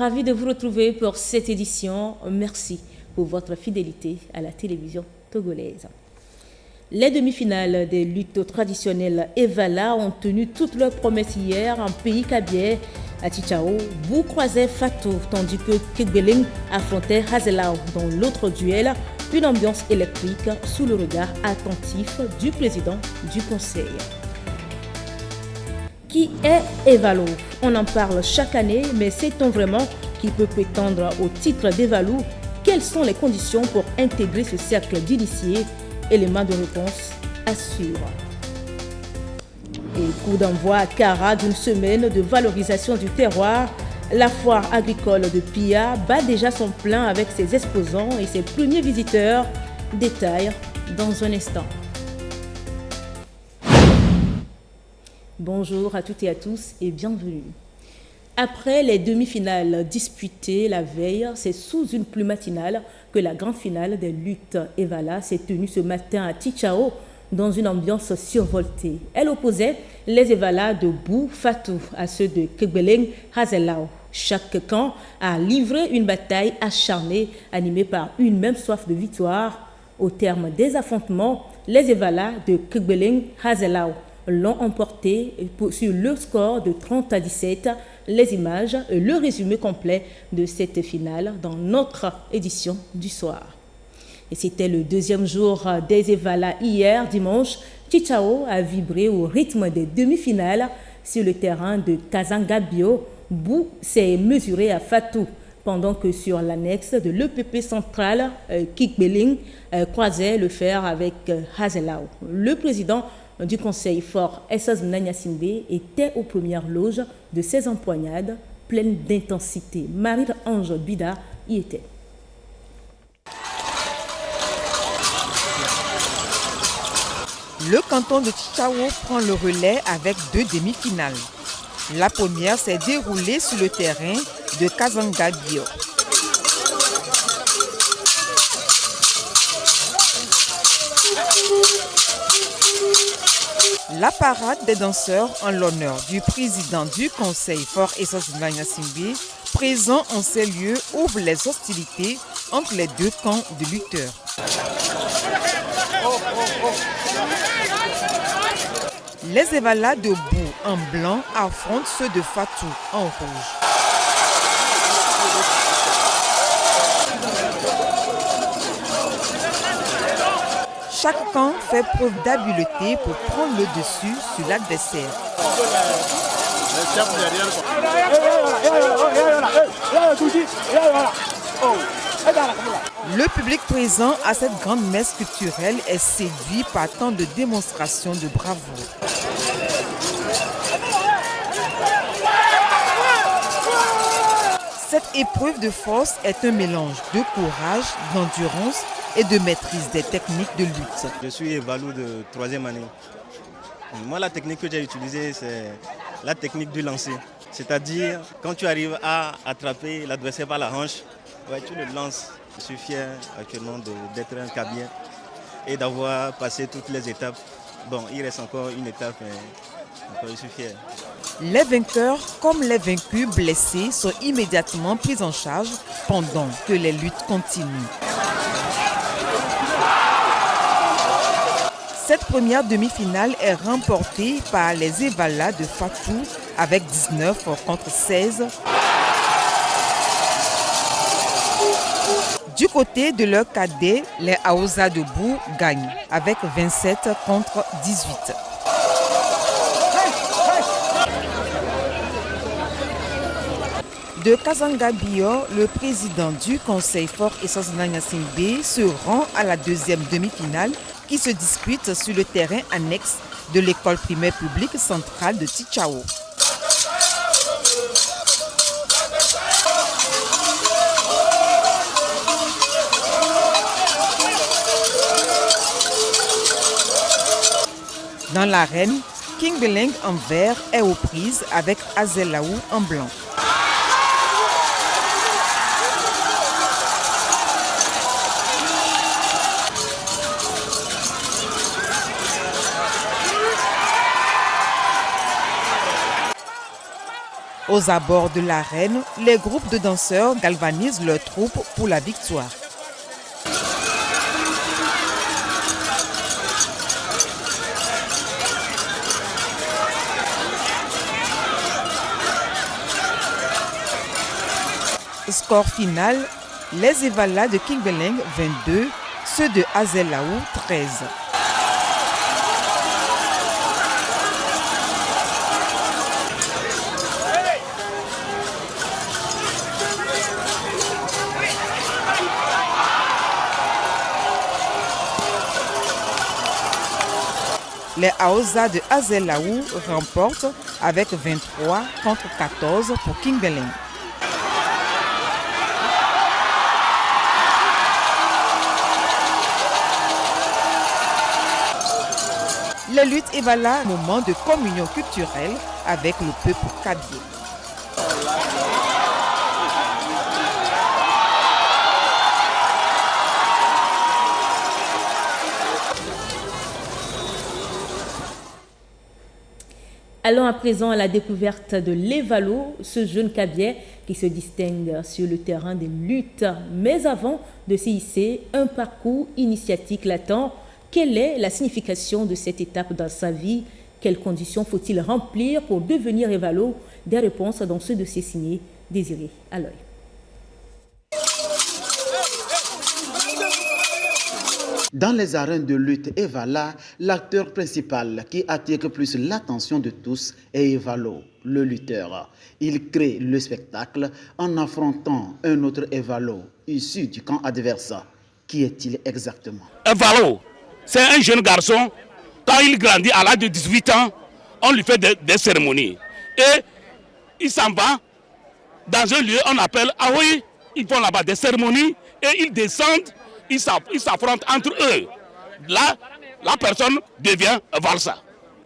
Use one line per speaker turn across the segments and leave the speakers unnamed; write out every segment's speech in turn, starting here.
Ravi de vous retrouver pour cette édition. Merci pour votre fidélité à la télévision togolaise. Les demi-finales des luttes traditionnelles Evala ont tenu toutes leurs promesses hier en pays Kabylie. À Tchitchao, Bou croisait Fatou, tandis que Kegbeleng affrontait Hazelao. Dans l'autre duel, une ambiance électrique sous le regard attentif du président du conseil. Qui est Evalo? On en parle chaque année, mais sait-on vraiment qui peut prétendre au titre d'Evalou? Quelles sont les conditions pour intégrer ce cercle d'initiés? Éléments de réponse à suivre. Et coup d'envoi à Kara d'une semaine de valorisation du terroir. La foire agricole de Pia bat déjà son plein avec ses exposants et ses premiers visiteurs. Détails dans un instant. Bonjour à toutes et à tous et bienvenue. Après les demi-finales disputées la veille, c'est sous une pluie matinale que la grande finale des luttes Evala s'est tenue ce matin à Tchitchao dans une ambiance survoltée. Elle opposait les Evala de Bou Fatou à ceux de Kegbeleng Hazelao. Chaque camp a livré une bataille acharnée animée par une même soif de victoire. Au terme des affrontements, les Evala de Kegbeleng Hazelao l'ont emporté sur le score de 30-17. Les images et le résumé complet de cette finale dans notre édition du soir. Et c'était le deuxième jour des Evala hier, dimanche. Tchitchao a vibré au rythme des demi-finales sur le terrain de Kazangabio. Bou s'est mesuré à Fatou, pendant que sur l'annexe de l'EPP central, Kegbeleng croisait le fer avec Hazelao. Le président du conseil fort Essaz Mnanya-Simbe était aux premières loges de ces empoignades pleines d'intensité. Marie-Ange Bida y était.
Le canton de Tchitchao prend le relais avec deux demi-finales. La première s'est déroulée sur le terrain de Kazangabio. La parade des danseurs en l'honneur du président du conseil fort Essaz Mnanya-Simbe, présent en ces lieux, ouvre les hostilités entre les deux camps de lutteurs. Les Evala de Bou en blanc affrontent ceux de Fatou en rouge. Chaque camp fait preuve d'habileté pour prendre le dessus sur l'adversaire. Le public présent à cette grande messe culturelle est séduit par tant de démonstrations de bravoure. Cette épreuve de force est un mélange de courage, d'endurance et de maîtrise des techniques de lutte.
Je suis Evalou de 3e année. Moi, la technique que j'ai utilisée, c'est la technique du lancer. C'est-à-dire, quand tu arrives à attraper l'adversaire par la hanche, tu le lances. Je suis fier actuellement d'être un Kabien et d'avoir passé toutes les étapes. Bon, il reste encore une étape, mais je suis fier.
Les vainqueurs comme les vaincus blessés sont immédiatement pris en charge pendant que les luttes continuent. Cette première demi-finale est remportée par les Evala de Fatou avec 19 contre 16. Du côté de leur cadet, les Aouza de Bou gagnent avec 27 contre 18. De Kazangabio, le président du conseil fort Essaz Mnanya-Simbe se rend à la deuxième demi-finale qui se dispute sur le terrain annexe de l'école primaire publique centrale de Tchitchao. Dans l'arène, Kegbeleng en vert est aux prises avec Hazelao en blanc. Aux abords de l'arène, les groupes de danseurs galvanisent leurs troupes pour la victoire. Score final, les Evala de Kingbeleng 22, ceux de Azelaou 13. Les Aosa de Azelaou remportent avec 23 contre 14 pour Kingbeleng. Les luttes Evala, moment de communion culturelle avec le peuple Kabyé.
Allons à présent à la découverte de l'Evalo, ce jeune Kabyé qui se distingue sur le terrain des luttes. Mais avant de s'y hisser, un parcours initiatique l'attend. Quelle est la signification de cette étape dans sa vie? Quelles conditions faut-il remplir pour devenir Evalo? Des réponses dans ce dossier signé Désiré Aloy.
Dans les arènes de lutte Evala, l'acteur principal qui attire plus l'attention de tous est Evalo, le lutteur. Il crée le spectacle en affrontant un autre Evalo issu du camp adverse. Qui est-il exactement?
Evalo, c'est un jeune garçon. Quand il grandit à l'âge de 18 ans, on lui fait des cérémonies. Et il s'en va dans un lieu, on appelle Aoui. Ils font là-bas des cérémonies et ils descendent. Ils s'affrontent entre eux. Là, la personne devient Valsa.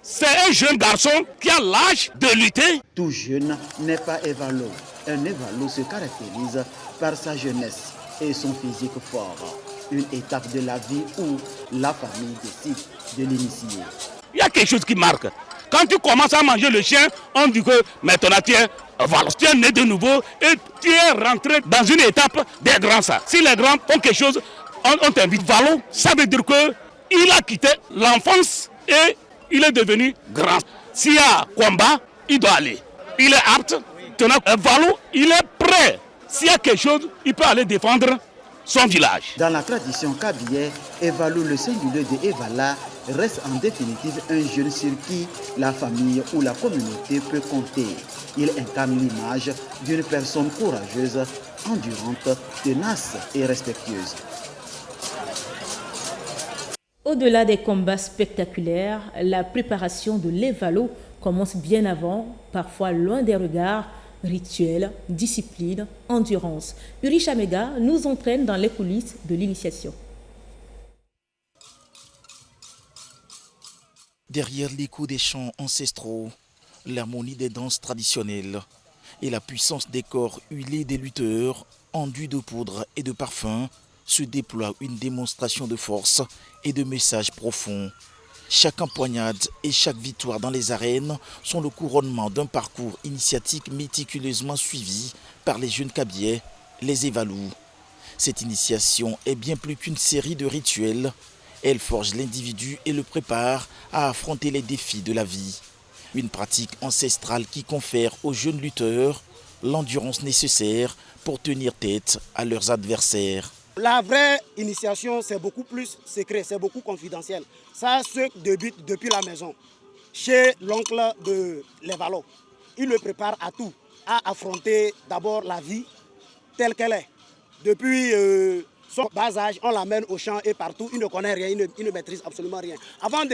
C'est un jeune garçon qui a l'âge de lutter.
Tout jeune n'est pas Evalo. Un Evalo se caractérise par sa jeunesse et son physique fort. Une étape de la vie où la famille décide de l'initier.
Il y a quelque chose qui marque. Quand tu commences à manger le chien, on dit que maintenant tu es Valo. Tu es né de nouveau et tu es rentré dans une étape des grands. Ça. Si les grands font quelque chose, on t'invite. Valo, ça veut dire qu'il a quitté l'enfance et il est devenu grand. S'il y a combat, il doit aller. Il est apte. Valo, il est prêt. S'il y a quelque chose, il peut aller défendre son village.
Dans la tradition kabyé, Evalo, le singulier de Evala, reste en définitive un jeune sur qui la famille ou la communauté peut compter. Il incarne l'image d'une personne courageuse, endurante, tenace et respectueuse.
Au-delà des combats spectaculaires, la préparation de l'Evalo commence bien avant, parfois loin des regards. Rituel, discipline, endurance. Uri Chamega nous entraîne dans les coulisses de l'initiation.
Derrière l'écho des chants ancestraux, l'harmonie des danses traditionnelles et la puissance des corps huilés des lutteurs, enduits de poudre et de parfum, se déploie une démonstration de force et de messages profonds. Chaque empoignade et chaque victoire dans les arènes sont le couronnement d'un parcours initiatique méticuleusement suivi par les jeunes Kabyé, les Evalous. Cette initiation est bien plus qu'une série de rituels. Elle forge l'individu et le prépare à affronter les défis de la vie. Une pratique ancestrale qui confère aux jeunes lutteurs l'endurance nécessaire pour tenir tête à leurs adversaires.
La vraie initiation, c'est beaucoup plus secret, c'est beaucoup confidentiel. Ça se débute depuis la maison, chez l'oncle de l'Evalo. Il le prépare à tout, à affronter d'abord la vie telle qu'elle est. Depuis son bas âge, on l'amène au champ et partout, il ne connaît rien, il ne maîtrise absolument rien. Avant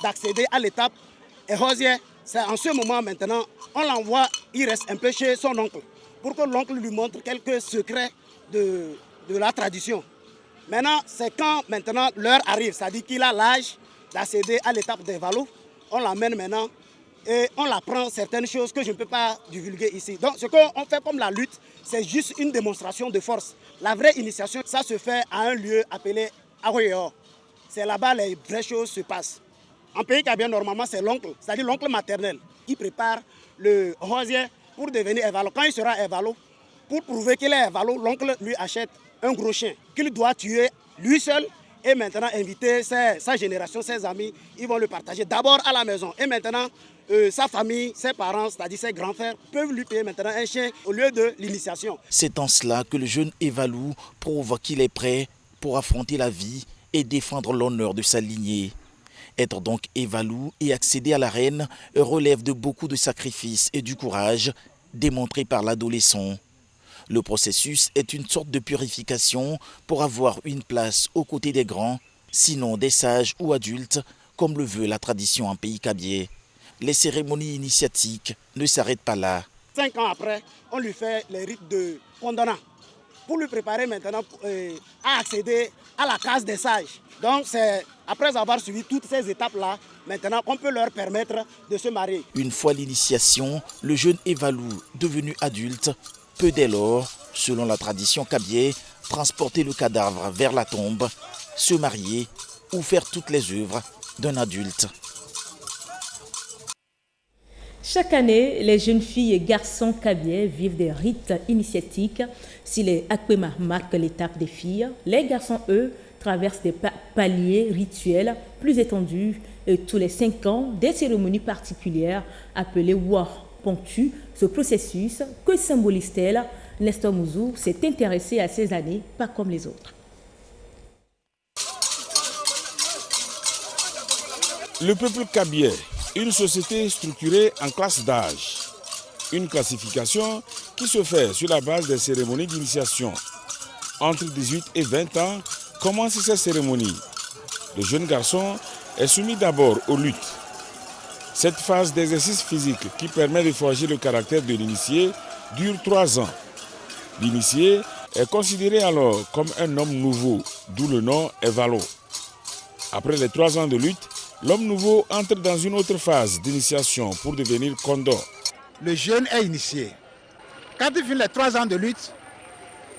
d'accéder à l'étape Ehosier, c'est en ce moment maintenant, on l'envoie, il reste un peu chez son oncle, pour que l'oncle lui montre quelques secrets de la tradition. Maintenant, c'est quand maintenant l'heure arrive, c'est-à-dire qu'il a l'âge d'accéder à l'étape des Valos, on l'amène maintenant et on apprend certaines choses que je ne peux pas divulguer ici. Donc ce qu'on fait comme la lutte, c'est juste une démonstration de force. La vraie initiation, ça se fait à un lieu appelé Aroyo. C'est là-bas les vraies choses se passent. En pays kabyé, normalement, c'est l'oncle, c'est-à-dire l'oncle maternel. Il prépare le rosier pour devenir évalo. Quand il sera évalo, pour prouver qu'il est évalo, l'oncle lui achète un gros chien qu'il doit tuer lui seul et maintenant inviter sa génération, ses amis, ils vont le partager d'abord à la maison. Et maintenant, sa famille, ses parents, c'est-à-dire ses grands frères, peuvent lui payer maintenant un chien au lieu de l'initiation.
C'est en cela que le jeune Evalou prouve qu'il est prêt pour affronter la vie et défendre l'honneur de sa lignée. Être donc Evalou et accéder à l'arène relève de beaucoup de sacrifices et du courage démontré par l'adolescent. Le processus est une sorte de purification pour avoir une place aux côtés des grands, sinon des sages ou adultes, comme le veut la tradition en pays kabyé. Les cérémonies initiatiques ne s'arrêtent pas là.
5 ans après, on lui fait les rites de condona pour lui préparer maintenant à accéder à la case des sages. Donc c'est après avoir suivi toutes ces étapes-là, maintenant on peut leur permettre de se marier.
Une fois l'initiation, le jeune Evalou, devenu adulte, peut dès lors, selon la tradition kabyé, transporter le cadavre vers la tombe, se marier ou faire toutes les œuvres d'un adulte.
Chaque année, les jeunes filles et garçons kabyés vivent des rites initiatiques. Si les Akwema marquent l'étape des filles, les garçons, eux, traversent des paliers rituels plus étendus. Et tous les 5 ans, des cérémonies particulières appelées War ponctuent ce processus. Que symbolise-t-elle? Nestor Mouzou s'est intéressé à ces années, pas comme les autres.
Le peuple kabyé, une société structurée en classes d'âge. Une classification qui se fait sur la base des cérémonies d'initiation. Entre 18 et 20 ans commencent ces cérémonies. Le jeune garçon est soumis d'abord aux luttes. Cette phase d'exercice physique qui permet de forger le caractère de l'initié dure 3 ans. L'initié est considéré alors comme un homme nouveau, d'où le nom Evalo. Après les 3 ans de lutte, l'homme nouveau entre dans une autre phase d'initiation pour devenir Kondo.
Le jeune est initié. Quand il finit les 3 ans de lutte,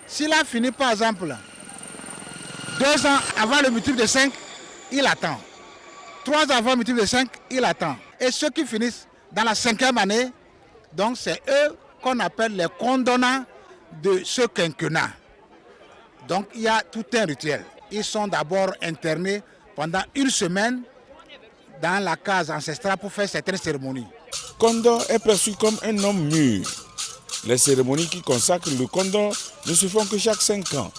s'il a fini par exemple 2 ans avant le multiple de 5, il attend. 3 ans avant le multiple de 5, il attend. Et ceux qui finissent dans la 5e année, donc c'est eux qu'on appelle les condonnants de ce quinquennat. Donc il y a tout un rituel. Ils sont d'abord internés pendant 1 semaine dans la case ancestrale pour faire certaines cérémonies.
Kondo est perçu comme un homme mûr. Les cérémonies qui consacrent le Kondo ne se font que chaque 5 ans.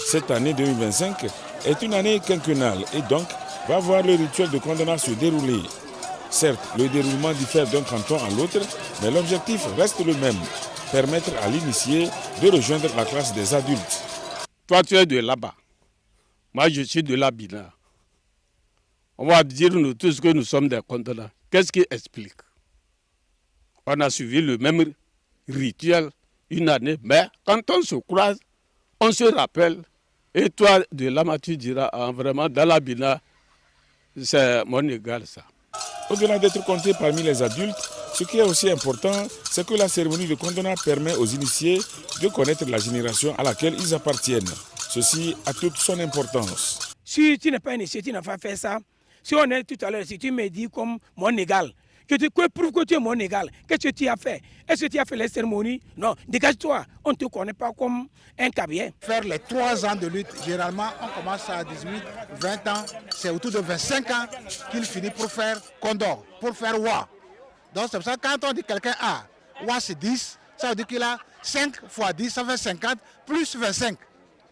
Cette année 2025 est une année quinquennale et donc va voir le rituel de Kondona se dérouler. Certes, le déroulement diffère d'un canton à l'autre, mais l'objectif reste le même, permettre à l'initié de rejoindre la classe des adultes.
Toi, tu es de là-bas. Moi, je suis de l'Abina. On va dire nous tous que nous sommes des Kondona. Qu'est-ce qui explique? On a suivi le même rituel une année, mais quand on se croise, on se rappelle. Et toi, de là, tu diras, vraiment, dans l'Abina, c'est mon égal, ça.
Au-delà d'être compté parmi les adultes, ce qui est aussi important, c'est que la cérémonie de Kondona permet aux initiés de connaître la génération à laquelle ils appartiennent. Ceci a toute son importance.
Si tu n'es pas initié, tu n'as pas fait ça. Si on est tout à l'heure, si tu me dis comme mon égal, que prouve que tu es mon égal, qu'est-ce que tu as fait? Est-ce que tu as fait les cérémonies? Non, dégage-toi, on ne te connaît pas comme un kabien.
Faire les 3 ans de lutte, généralement on commence à 18, 20 ans, c'est autour de 25 ans qu'il finit pour faire Condor, pour faire Wa. Donc c'est pour ça que quand on dit quelqu'un a Wa c'est 10, ça veut dire qu'il a 5 fois 10, ça fait 50, plus 25.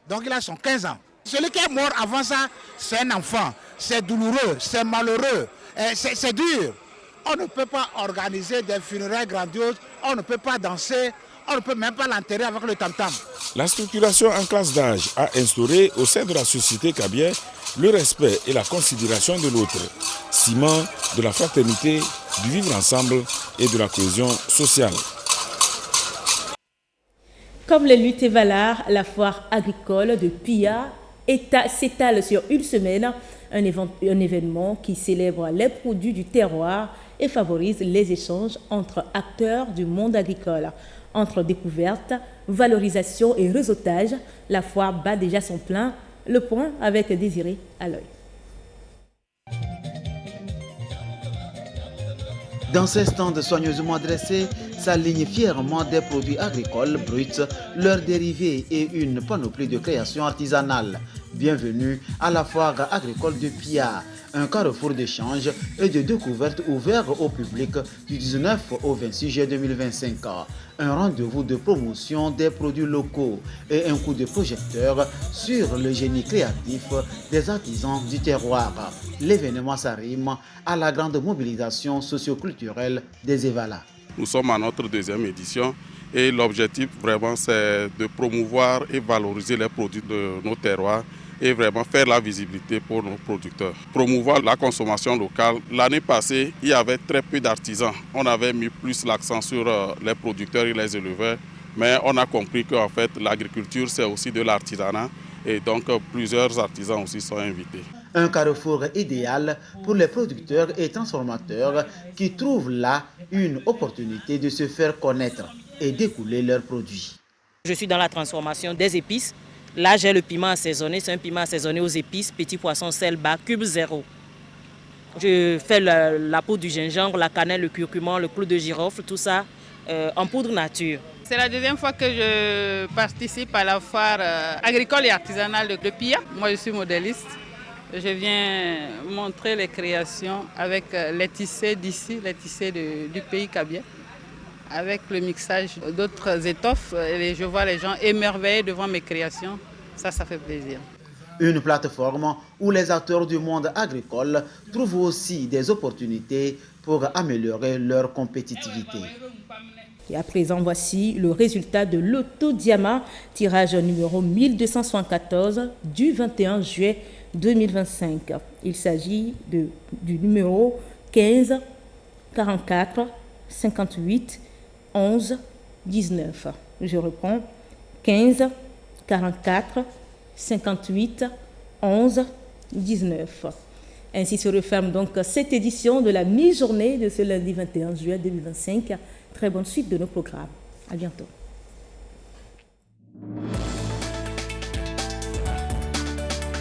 Donc il a son 15 ans. Celui qui est mort avant ça, c'est un enfant. C'est douloureux, c'est malheureux, c'est dur. On ne peut pas organiser des funérailles grandioses, on ne peut pas danser, on ne peut même pas l'enterrer avec le tam-tam.
La structuration en classe d'âge a instauré au sein de la société kabyé le respect et la considération de l'autre, ciment de la fraternité, du vivre ensemble et de la cohésion sociale.
Comme les luttes Valar, la foire agricole de Pia s'étale sur 1 semaine, un événement qui célèbre les produits du terroir et favorise les échanges entre acteurs du monde agricole. Entre découverte, valorisation et réseautage, la foire bat déjà son plein. Le point avec Désiré à l'œil.
Dans ces stands soigneusement dressés, s'aligne fièrement des produits agricoles bruts, leurs dérivés et une panoplie de créations artisanales. Bienvenue à la foire agricole de Pia, un carrefour d'échange et de découverte ouvert au public du 19 au 26 juillet 2025. Un rendez-vous de promotion des produits locaux et un coup de projecteur sur le génie créatif des artisans du terroir. L'événement s'arrime à la grande mobilisation socio-culturelle des Evala.
Nous sommes à notre deuxième édition et l'objectif vraiment c'est de promouvoir et valoriser les produits de nos terroirs et vraiment faire la visibilité pour nos producteurs. Promouvoir la consommation locale. L'année passée, il y avait très peu d'artisans. On avait mis plus l'accent sur les producteurs et les éleveurs, mais on a compris qu'en fait l'agriculture c'est aussi de l'artisanat et donc plusieurs artisans aussi sont invités.
Un carrefour idéal pour les producteurs et transformateurs qui trouvent là une opportunité de se faire connaître et d'écouler leurs produits.
Je suis dans la transformation des épices. Là, j'ai le piment assaisonné. C'est un piment assaisonné aux épices, petit poisson, sel, bas, cube 0. Je fais la peau du gingembre, la cannelle, le curcuma, le clou de girofle, tout ça en poudre nature.
C'est la deuxième fois que je participe à la foire agricole et artisanale de Pia. Moi, je suis modéliste. Je viens montrer les créations avec les tissés d'ici, les tissés du pays Kabia, avec le mixage d'autres étoffes. Et je vois les gens émerveillés devant mes créations. Ça fait plaisir.
Une plateforme où les acteurs du monde agricole trouvent aussi des opportunités pour améliorer leur compétitivité.
Et à présent, voici le résultat de l'Auto Diamant, tirage numéro 1274 du 21 juillet 2025. Il s'agit du numéro 15 44 58 11 19. Je reprends 15 44 58 11 19. Ainsi se referme donc cette édition de la mi-journée de ce lundi 21 juillet 2025. Très bonne suite de nos programmes. À bientôt.